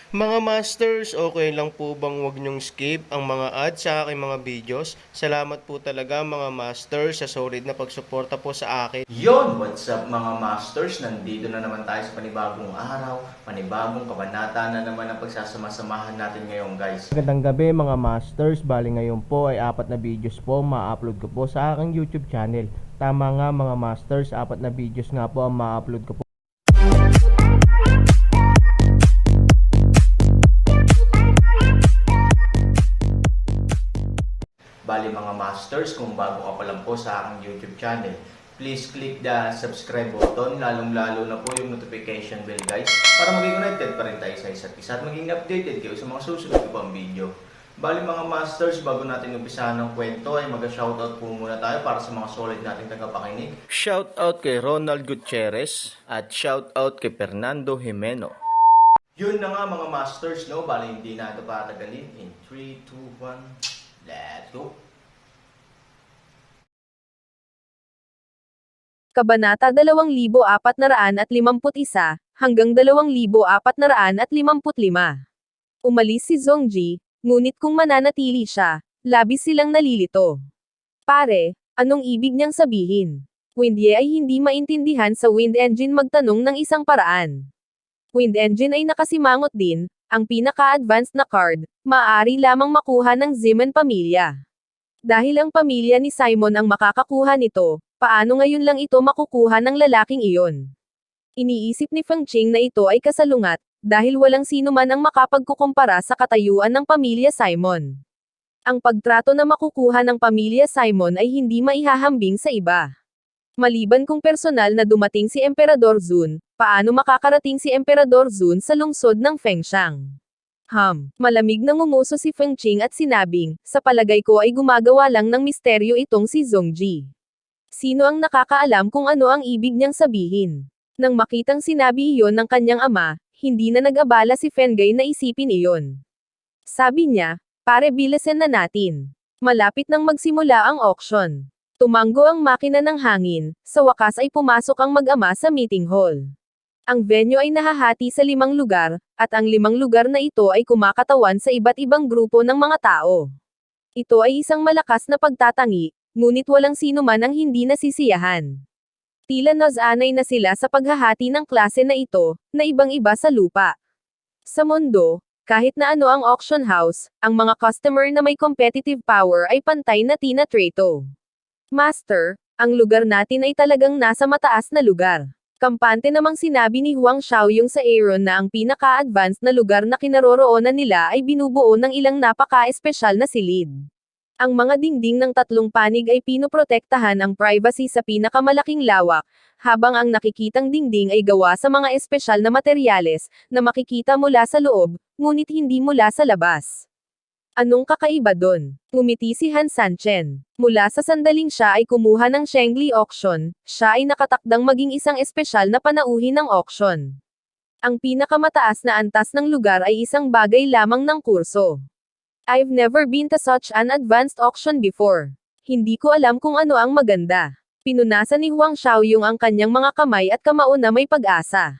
Mga masters, okay lang po bang wag niyong skip ang mga ads sa aking mga videos? Salamat po talaga mga masters sa solid na pagsuporta po sa akin. Yon, what's up mga masters? Nandito na naman tayo sa panibagong araw, panibagong kabanata na naman ang pagsasama-samahan natin ngayon guys. Magandang gabi mga masters, bali ngayon po ay 4 na videos po ma-upload ko po sa aking YouTube channel. Tama nga mga masters, 4 na videos nga po ang ma-upload ko po. Bali mga masters, kung bago ka pa lang po sa aking YouTube channel, please click the subscribe button, lalong-lalo na po yung notification bell guys, para maging connected pa rin tayo sa isa't isa at maging updated kayo sa mga susunod ko pang video. Bali mga masters, bago natin umpisahan ng kwento ay mag-shoutout po muna tayo para sa mga solid nating tagapakinig. Shoutout kay Ronald Gutierrez at shoutout kay Fernando Jimeno. Yun na nga mga masters, no? Bali hindi na ito patagalin. In 3, 2, 1, let's go! Kabanata 2451 hanggang 2455. Umalis si Zongji, ngunit kung mananatili siya, labis silang nalilito. Pare, anong ibig niyang sabihin? Windye ay hindi maintindihan sa wind engine magtanong ng isang paraan. Wind engine ay nakasimangot din, ang pinaka-advanced na card, maaari lamang makuha ng Zeman pamilya. Dahil ang pamilya ni Simon ang makakakuha nito, paano ngayon lang ito makukuha ng lalaking iyon? Iniisip ni Feng Qing na ito ay kasalungat, dahil walang sino man ang makapagkukumpara sa katayuan ng pamilya Simon. Ang pagtrato na makukuha ng pamilya Simon ay hindi maihahambing sa iba. Maliban kung personal na dumating si Emperador Zun, paano makakarating si Emperador Zun sa lungsod ng Fengshan? Malamig na ngumuso si Feng Qing at sinabing, sa palagay ko ay gumagawa lang ng misteryo itong si Zongji. Sino ang nakakaalam kung ano ang ibig niyang sabihin? Nang makitang sinabi iyon ng kanyang ama, hindi na nag-abala si Fengay na isipin iyon. Sabi niya, pare bilisan na natin. Malapit nang magsimula ang auction. Tumanggo ang makina ng hangin, sa wakas ay pumasok ang mag-ama sa meeting hall. Ang venue ay nahahati sa 5 lugar, at ang 5 lugar na ito ay kumakatawan sa iba't ibang grupo ng mga tao. Ito ay isang malakas na pagtatangi, ngunit walang sino man ang hindi nasisiyahan. Tila nasanay na sila sa paghahati ng klase na ito, na ibang-iba sa lupa. Sa mundo, kahit na ano ang auction house, ang mga customer na may competitive power ay pantay na tinatrato. Master, ang lugar natin ay talagang nasa mataas na lugar. Kampante namang sinabi ni Huang Xiaoyong sa Aaron na ang pinaka-advanced na lugar na kinaroroonan nila ay binubuo ng ilang napaka-espesyal na silid. Ang mga dingding ng 3 panig ay pinoprotektahan ang privacy sa pinakamalaking lawak, habang ang nakikitang dingding ay gawa sa mga espesyal na materyales, na makikita mula sa loob, ngunit hindi mula sa labas. Anong kakaiba doon? Ngumiti si Han Sanchen. Mula sa sandaling siya ay kumuha ng Shengli auction, siya ay nakatakdang maging isang espesyal na panauhin ng auction. Ang pinakamataas na antas ng lugar ay isang bagay lamang ng kurso. I've never been to such an advanced auction before. Hindi ko alam kung ano ang maganda. Pinunasan ni Huang Xiaoyong ang kanyang mga kamay at kamao na may pag-asa.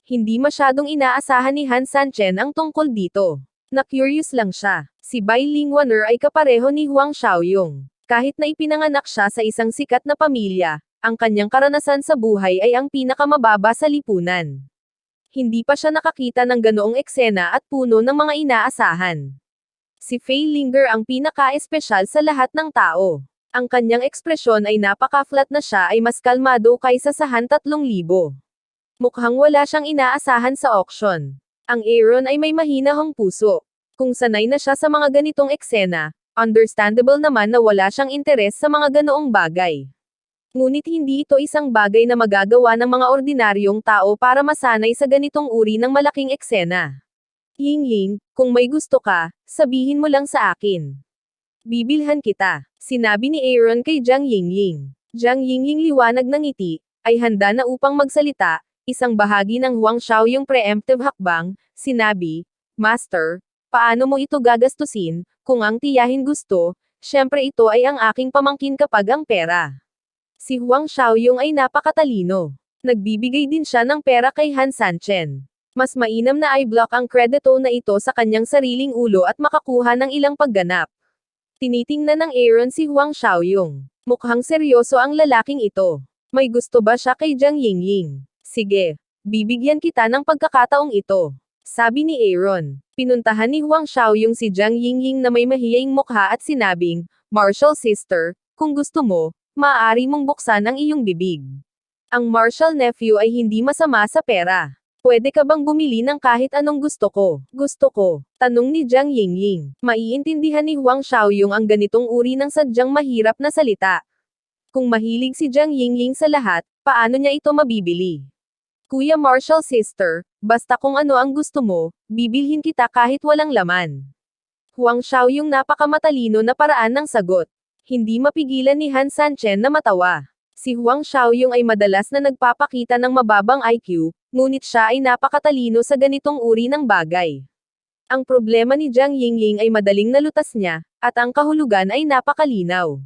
Hindi masyadong inaasahan ni Han Sanchen ang tungkol dito. Na-curious lang siya. Si Bai Lingwaner ay kapareho ni Huang Xiaoyong. Kahit na ipinanganak siya sa isang sikat na pamilya, ang kanyang karanasan sa buhay ay ang pinakamababa sa lipunan. Hindi pa siya nakakita ng ganoong eksena at puno ng mga inaasahan. Si Fei Linger ang pinaka-espesyal sa lahat ng tao. Ang kanyang ekspresyon ay napaka-flat na siya ay mas kalmado kaysa sa Han 3,000. Mukhang wala siyang inaasahan sa auction. Ang Aaron ay may mahinahong puso. Kung sanay na siya sa mga ganitong eksena, understandable naman na wala siyang interes sa mga ganoong bagay. Ngunit hindi ito isang bagay na magagawa ng mga ordinaryong tao para masanay sa ganitong uri ng malaking eksena. Ying, kung may gusto ka, sabihin mo lang sa akin. Bibilhan kita, sinabi ni Aaron kay Jiang Yingying. Jiang Yingying liwanag ng ngiti, ay handa na upang magsalita, isang bahagi ng Huang Xiaoyong preemptive hakbang, sinabi, Master, paano mo ito gagastusin, kung ang tiyahin gusto, syempre ito ay ang aking pamangkin kapag ang pera. Si Huang Xiaoyong ay napakatalino. Nagbibigay din siya ng pera kay Han Sanchen. Mas mainam na i-block ang kredito na ito sa kanyang sariling ulo at makakuha ng ilang pagganap. Tinitingnan ng Aaron si Huang Xiaoyong. Mukhang seryoso ang lalaking ito. May gusto ba siya kay Jiang Yingying? Sige, bibigyan kita ng pagkakataong ito. Sabi ni Aaron. Pinuntahan ni Huang Xiaoyong si Jiang Yingying na may mahiyaing mukha at sinabing, "Martial sister, kung gusto mo, maaari mong buksan ang iyong bibig. Ang martial nephew ay hindi masama sa pera. Pwede ka bang bumili ng kahit anong gusto ko?" "Gusto ko?" tanong ni Jiang Yingying. Maiintindihan ni Huang Xiaoyong ang ganitong uri ng sadyang mahirap na salita. Kung mahilig si Jiang Yingying sa lahat, paano niya ito mabibili? "Kuya Martial sister, basta kung ano ang gusto mo, bibilhin kita kahit walang laman." Huang Xiaoyong napakamatalino na paraan ng sagot. Hindi mapigilan ni Han Sanchen na matawa. Si Huang Xiaoyong ay madalas na nagpapakita ng mababang IQ, ngunit siya ay napakatalino sa ganitong uri ng bagay. Ang problema ni Jiang Yingying ay madaling nalutas niya, at ang kahulugan ay napakalinaw.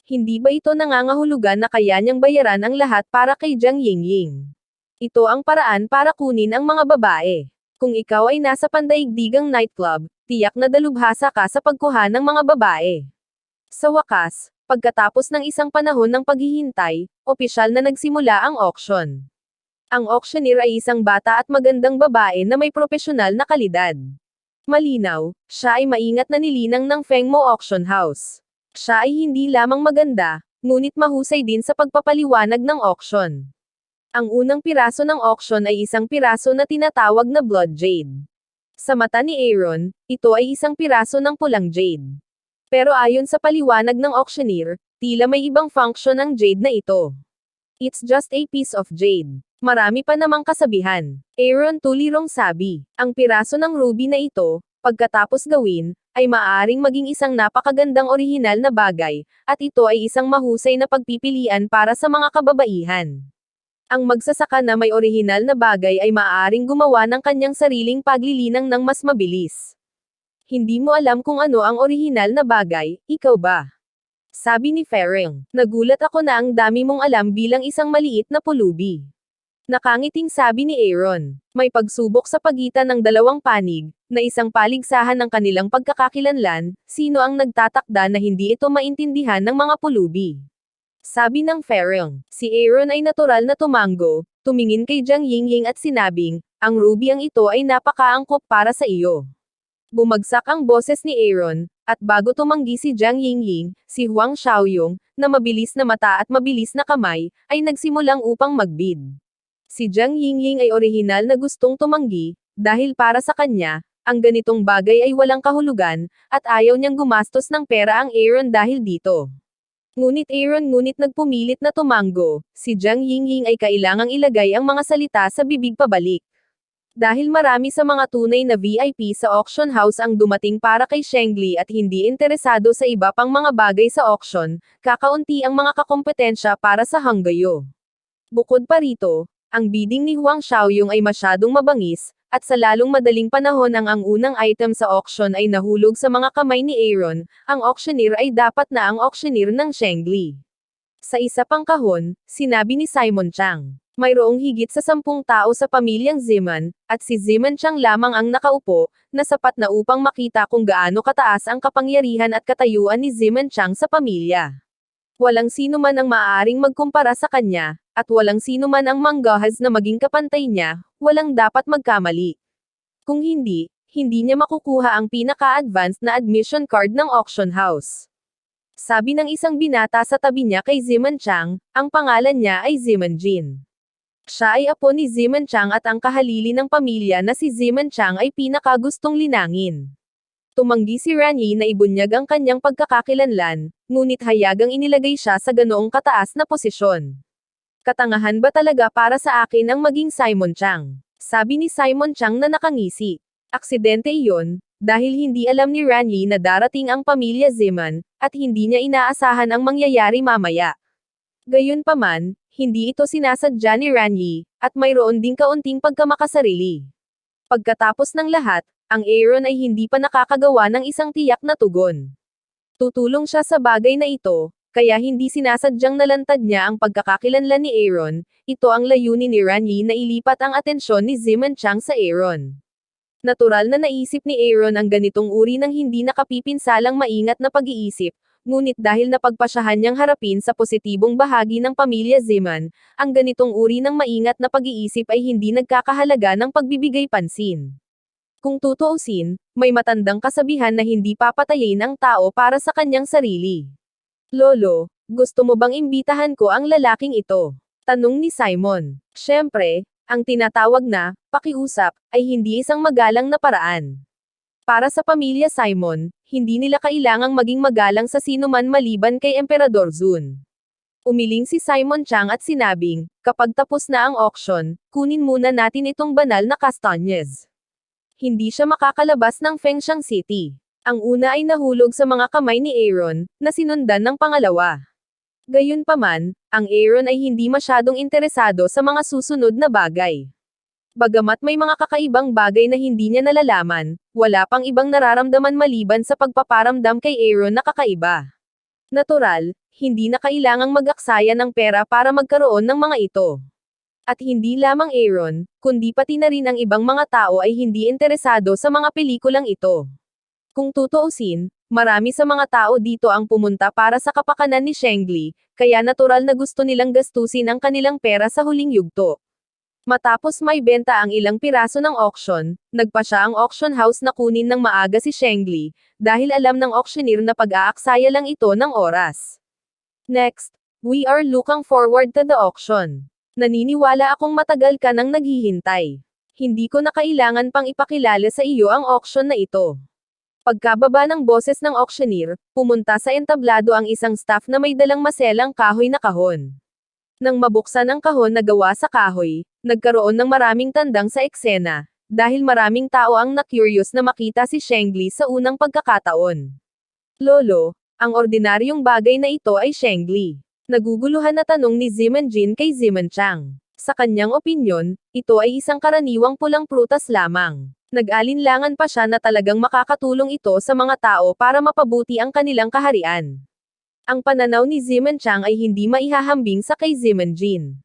Hindi ba ito nangangahulugan na kaya niyang bayaran ang lahat para kay Jiang Yingying? Ito ang paraan para kunin ang mga babae. Kung ikaw ay nasa pandaigdigang nightclub, tiyak na dalubhasa ka sa pagkuha ng mga babae. Sa wakas, pagkatapos ng isang panahon ng paghihintay, opisyal na nagsimula ang auction. Ang auctioneer ay isang bata at magandang babae na may propesyonal na kalidad. Malinaw, siya ay maingat na nilinang ng Fengmo Auction House. Siya ay hindi lamang maganda, ngunit mahusay din sa pagpapaliwanag ng auction. Ang unang piraso ng auction ay isang piraso na tinatawag na Blood Jade. Sa mata ni Aaron, ito ay isang piraso ng pulang jade. Pero ayon sa paliwanag ng auctioneer, tila may ibang function ang jade na ito. "It's just a piece of jade. Marami pa namang kasabihan," Aaron tulirong sabi. Ang piraso ng ruby na ito, pagkatapos gawin, ay maaaring maging isang napakagandang orihinal na bagay, at ito ay isang mahusay na pagpipilian para sa mga kababaihan. Ang magsasaka na may orihinal na bagay ay maaaring gumawa ng kanyang sariling paglilinang ng mas mabilis. "Hindi mo alam kung ano ang orihinal na bagay, ikaw ba?" sabi ni Ferring. "Nagulat ako na ang dami mong alam bilang isang maliit na pulubi." Nakangiting sabi ni Aaron. May pagsubok sa pagitan ng dalawang panig, na isang paligsahan ng kanilang pagkakakilanlan, sino ang nagtatakda na hindi ito maintindihan ng mga pulubi. Sabi ng Ferring. Si Aaron ay natural na tumango, tumingin kay Jiang Yingying at sinabing, "Ang ruby ang ito ay napakaangkop para sa iyo." Bumagsak ang boses ni Aaron, at bago tumanggi si Jiang Yingying, si Huang Xiaoyong, na mabilis na mata at mabilis na kamay, ay nagsimulang upang magbid. Si Jiang Yingying ay orihinal na gustong tumanggi, dahil para sa kanya, ang ganitong bagay ay walang kahulugan, at ayaw niyang gumastos ng pera ang Aaron dahil dito. Ngunit nagpumilit na tumango, si Jiang Yingying ay kailangang ilagay ang mga salita sa bibig pabalik. Dahil marami sa mga tunay na VIP sa auction house ang dumating para kay Shengli at hindi interesado sa iba pang mga bagay sa auction, kakaunti ang mga kakompetensya para sa hanggayo. Bukod pa rito, ang bidding ni Huang Xiaoyong ay masyadong mabangis, at sa lalong madaling panahon ang unang item sa auction ay nahulog sa mga kamay ni Aaron, ang auctioneer ay dapat na ang auctioneer ng Shengli. Sa isa pang kahon, sinabi ni Simon Chang. Mayroong higit sa 10 tao sa pamilyang Ziman, at si Ziman Chang lamang ang nakaupo, na sapat na upang makita kung gaano kataas ang kapangyarihan at katayuan ni Ziman Chang sa pamilya. Walang sino man ang maaaring magkumpara sa kanya, at walang sino man ang manggahas na maging kapantay niya, walang dapat magkamali. Kung hindi, hindi niya makukuha ang pinaka-advanced na admission card ng auction house. Sabi ng isang binata sa tabi niya kay Ziman Chang, ang pangalan niya ay Ziman Jin. Siya ay apo ni Ziman Chang at ang kahalili ng pamilya na si Ziman Chang ay pinakagustong linangin. Tumanggi si Ran Yi na ibunyag ang kanyang pagkakakilanlan, ngunit hayagang inilagay siya sa ganoong kataas na posisyon. "Katangahan ba talaga para sa akin ang maging Simon Chang?" sabi ni Simon Chang na nakangisi. Aksidente iyon, dahil hindi alam ni Ran Yi na darating ang pamilya Ziman, at hindi niya inaasahan ang mangyayari mamaya. Gayunpaman, hindi ito sinasadya ni Ran Yi, at mayroon ding kaunting pagkamakasarili. Pagkatapos ng lahat, ang Aaron ay hindi pa nakakagawa ng isang tiyak na tugon. Tutulong siya sa bagay na ito, kaya hindi sinasadyang nalantad niya ang pagkakakilanlan ni Aaron. Ito ang layunin ni Ranyi na ilipat ang atensyon ni Ziman Chang sa Aaron. Natural na naisip ni Aaron ang ganitong uri ng hindi nakapipinsalang maingat na pag-iisip, ngunit dahil napagpasyahan niyang harapin sa positibong bahagi ng pamilya Ziman, ang ganitong uri ng maingat na pag-iisip ay hindi nagkakahalaga ng pagbibigay pansin. Kung tutuusin, may matandang kasabihan na hindi papatayin ang tao para sa kanyang sarili. Lolo, gusto mo bang imbitahan ko ang lalaking ito? Tanong ni Simon. Siyempre, ang tinatawag na pakiusap ay hindi isang magalang na paraan. Para sa pamilya Simon, hindi nila kailangang maging magalang sa sinuman maliban kay Emperador Zun. Umiling si Simon Chang at sinabing, kapag tapos na ang auction, kunin muna natin itong banal na kastanyes. Hindi siya makakalabas ng Fengxiang City. Ang una ay nahulog sa mga kamay ni Aaron, na sinundan ng pangalawa. Gayunpaman, ang Aaron ay hindi masyadong interesado sa mga susunod na bagay. Bagamat may mga kakaibang bagay na hindi niya nalalaman, wala pang ibang nararamdaman maliban sa pagpaparamdam kay Aaron na kakaiba. Natural, hindi na kailangang mag-aksaya ng pera para magkaroon ng mga ito. At hindi lamang Aaron, kundi pati na rin ang ibang mga tao ay hindi interesado sa mga pelikulang ito. Kung tutuusin, marami sa mga tao dito ang pumunta para sa kapakanan ni Shengli, kaya natural na gusto nilang gastusin ang kanilang pera sa huling yugto. Matapos may benta ang ilang piraso ng auction, nagpa siya ang auction house na kunin ng maaga si Shengli, dahil alam ng auctioneer na pag-aaksaya lang ito ng oras. Next, we are looking forward to the auction. Naniniwala akong matagal ka nang naghihintay. Hindi ko na kailangan pang ipakilala sa iyo ang auction na ito. Pagkababa ng boses ng auctioneer, pumunta sa entablado ang isang staff na may dalang maselang kahoy na kahon. Nang mabuksan ang kahon na gawa sa kahoy, nagkaroon ng maraming tandang sa eksena, dahil maraming tao ang na-curious na makita si Shengli sa unang pagkakataon. Lolo, ang ordinaryong bagay na ito ay Shengli. Naguguluhan na tanong ni Ziman Jin kay Ziman Chang. Sa kanyang opinyon, ito ay isang karaniwang pulang prutas lamang. Nag-alinlangan pa siya na talagang makakatulong ito sa mga tao para mapabuti ang kanilang kaharian. Ang pananaw ni Ziman Chang ay hindi maihahambing sa kay Ziman Jin.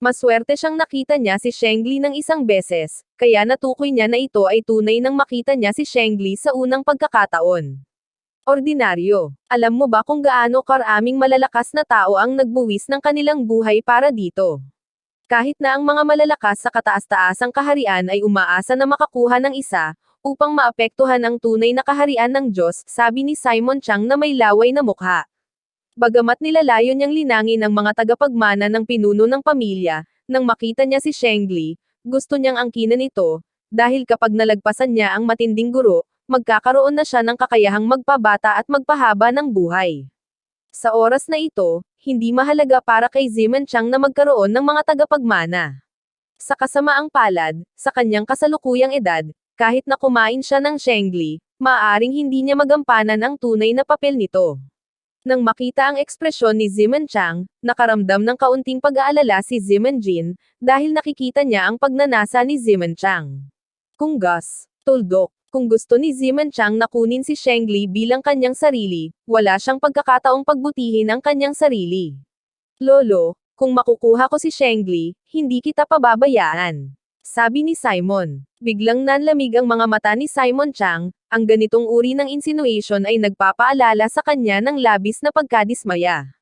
Maswerte siyang nakita niya si Shengli ng isang beses, kaya natukoy niya na ito ay tunay nang makita niya si Shengli sa unang pagkakataon. Ordinaryo, alam mo ba kung gaano karaming malalakas na tao ang nagbuwis ng kanilang buhay para dito? Kahit na ang mga malalakas sa kataas-taasang kaharian ay umaasa na makakuha ng isa, upang maapektuhan ang tunay na kaharian ng Diyos, sabi ni Simon Chang na may laway na mukha. Bagamat nilalayo niyang linangin ang mga tagapagmana ng pinuno ng pamilya, nang makita niya si Shengli, gusto niyang angkinan ito, dahil kapag nalagpasan niya ang matinding guro, magkakaroon na siya ng kakayahang magpabata at magpahaba ng buhay. Sa oras na ito, hindi mahalaga para kay Ziman Chang na magkaroon ng mga tagapagmana. Sa kasamaang palad, sa kanyang kasalukuyang edad, kahit na kumain siya ng Shengli, maaaring hindi niya magampanan ang tunay na papel nito. Nang makita ang ekspresyon ni Ziman Chang, nakaramdam ng kaunting pag-aalala si Ziman Jin, dahil nakikita niya ang pagnanasa ni Ziman Chang. Kung tuldok. Kung gusto ni Ziman Chang na kunin si Shengli bilang kanyang sarili, wala siyang pagkakataong pagbutihin ang kanyang sarili. Lolo, kung makukuha ko si Shengli, hindi kita pababayaan. Sabi ni Simon. Biglang nanlamig ang mga mata ni Simon Chang, ang ganitong uri ng insinuation ay nagpapaalala sa kanya ng labis na pagkadismaya.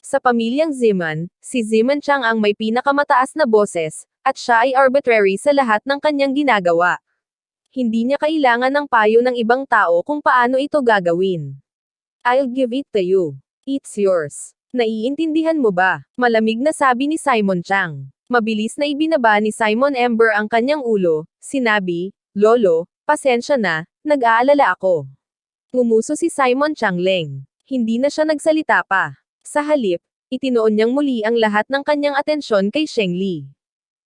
Sa pamilyang Ziman, si Ziman Chang ang may pinakamataas na boses, at siya ay arbitrary sa lahat ng kanyang ginagawa. Hindi niya kailangan ng payo ng ibang tao kung paano ito gagawin. I'll give it to you. It's yours. Naiintindihan mo ba? Malamig na sabi ni Simon Chang. Mabilis na ibinaba ni Simon Ember ang kanyang ulo, sinabi, Lolo, pasensya na, nag-aalala ako. Ngumuso si Simon Chang Leng. Hindi na siya nagsalita pa. Sa halip, itinoon niyang muli ang lahat ng kanyang atensyon kay Shengli.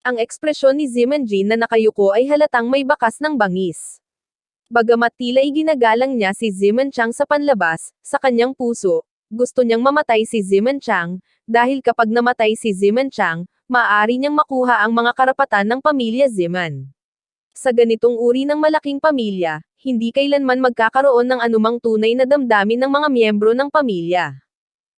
Ang ekspresyon ni Ziman Jin na nakayuko ay halatang may bakas ng bangis. Bagamat tila iginagalang niya si Ziman Chang sa panlabas, sa kanyang puso, gusto niyang mamatay si Ziman Chang, dahil kapag namatay si Ziman Chang, maaari niyang makuha ang mga karapatan ng pamilya Ziman. Sa ganitong uri ng malaking pamilya, hindi kailanman magkakaroon ng anumang tunay na damdamin ng mga miyembro ng pamilya.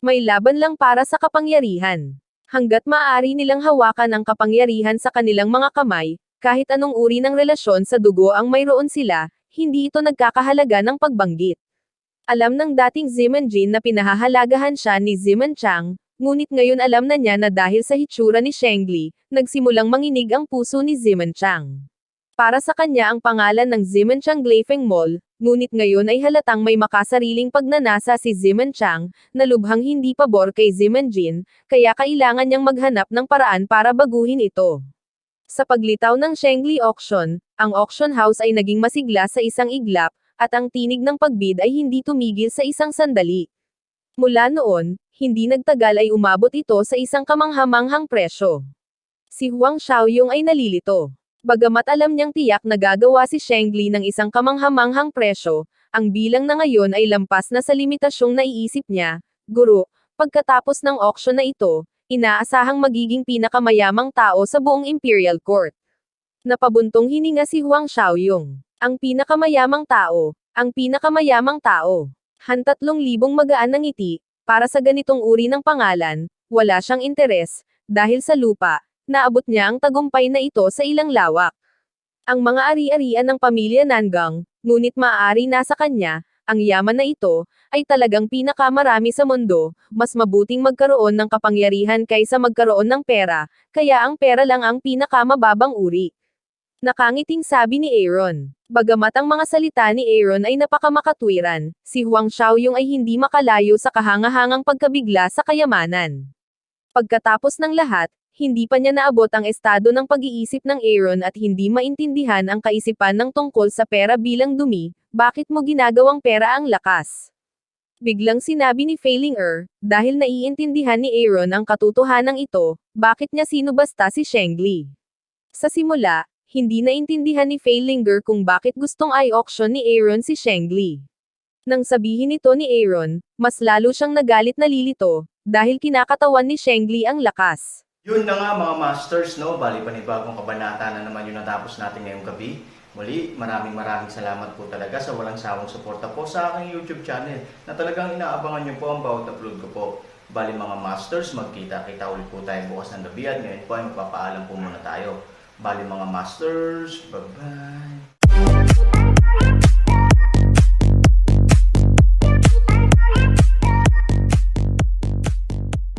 May laban lang para sa kapangyarihan. Hanggat maaari nilang hawakan ang kapangyarihan sa kanilang mga kamay, kahit anong uri ng relasyon sa dugo ang mayroon sila, hindi ito nagkakahalaga ng pagbanggit. Alam ng dating Zimanjin na pinahahalagahan siya ni Ziman Chang, ngunit ngayon alam na niya na dahil sa hitsura ni Shengli, nagsimulang manginig ang puso ni Ziman Chang. Para sa kanya ang pangalan ng Ziman Chang Glafeng Mall, ngunit ngayon ay halatang may makasariling pagnanasa si Ziman Chang, na lubhang hindi pabor kay Zimanjin, kaya kailangan niyang maghanap ng paraan para baguhin ito. Sa paglitaw ng Shengli Auction, ang auction house ay naging masigla sa isang iglap, at ang tinig ng pagbid ay hindi tumigil sa isang sandali. Mula noon, hindi nagtagal ay umabot ito sa isang kamanghamanghang presyo. Si Huang Xiaoyong ay nalilito. Bagamat alam niyang tiyak na gagawa si Shengli ng isang kamanghamanghang presyo, ang bilang na ngayon ay lampas na sa limitasyong naiisip niya. Guro, pagkatapos ng auction na ito, inaasahang magiging pinakamayamang tao sa buong Imperial Court. Napabuntong hininga si Huang Xiaoyong. Ang pinakamayamang tao, ang pinakamayamang tao. 3,000 magaan ng ngiti, para sa ganitong uri ng pangalan, wala siyang interes, dahil sa lupa, naabot niya ang tagumpay na ito sa ilang lawak. Ang mga ari-arian ng pamilya Nangang, ngunit maaari nasa kanya, ang yaman na ito, ay talagang pinakamarami sa mundo, mas mabuting magkaroon ng kapangyarihan kaysa magkaroon ng pera, kaya ang pera lang ang pinakamababang uri. Nakangiting sabi ni Aaron. Bagamat ang mga salita ni Aaron ay napakamakatwiran, si Huang Xiaoyong ay hindi makalayo sa kahangahangang pagkabigla sa kayamanan. Pagkatapos ng lahat, hindi pa niya naabot ang estado ng pag-iisip ng Aaron at hindi maintindihan ang kaisipan ng tungkol sa pera bilang dumi, bakit mo ginagawang pera ang lakas? Biglang sinabi ni Fei Ling dahil naiintindihan ni Aaron ang katotohanan ito, bakit niya sinubasta si Shengli? Sa simula, hindi naintindihan ni Fei Ling kung bakit gustong i-auction ni Aaron si Shengli. Nang sabihin ito ni Aaron, mas lalo siyang nagalit na lilito, dahil kinakatawan ni Shengli ang lakas. Yun na nga mga masters, no? Bali panibagong kabanata na naman yung natapos natin ngayong gabi. Muli, maraming salamat po talaga sa walang sawang suporta po sa aking YouTube channel na talagang inaabangan nyo po ang bawat upload ko po. Bali mga masters, magkita-kita ulit po tayo bukas ng gabi at ngayon po ay magpapaalam po muna tayo. Bali mga masters, bye-bye!